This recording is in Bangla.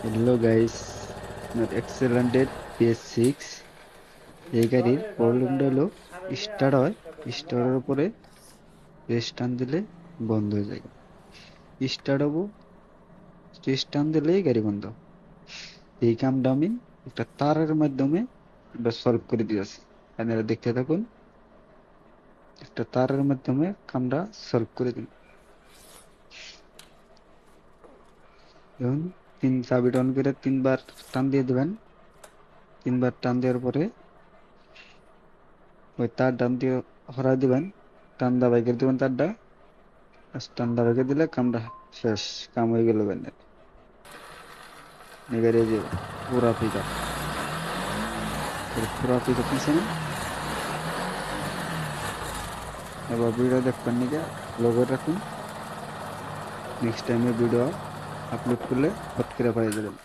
Hello guys, not এক্সেলেন্টেড PS6। এই গাড়ির প্রবলেমটা হলো স্টার্ট হয়, স্টার্টের উপরে রেস টান দিলে বন্ধ হয়ে যায়। স্টার্ট হবো, রেস টান দিলেই গাড়ি বন্ধ। এই কামটা আমি একটা তারের মাধ্যমে এটা সলভ করে দিয়েছি। আপনারা দেখতে থাকুন, একটা তারের মাধ্যমে কামটা সলভ করে দিন। এখন চাবিটা অন করে 3 বার টান দিয়ে দেবেন। 3 বার টান দেওয়ার পরে ওই তার ডান দিয়ে হরাই দিবেন, টান দাবাই করে দিবেন তারটা। টান দাবাই করে দিলে কামটা শেষ, কাম হয়ে গেল ব্যান্ডের এবারে। যে পুরা পিক আপ, পুরা পিক আপ নিচ্ছে না। এবার ভিডিও দেখবেন নিকে লোগো রাখুন, নেক্সট টাইমে ভিডিও আপলোড করলে হট করে পাই যাবেন।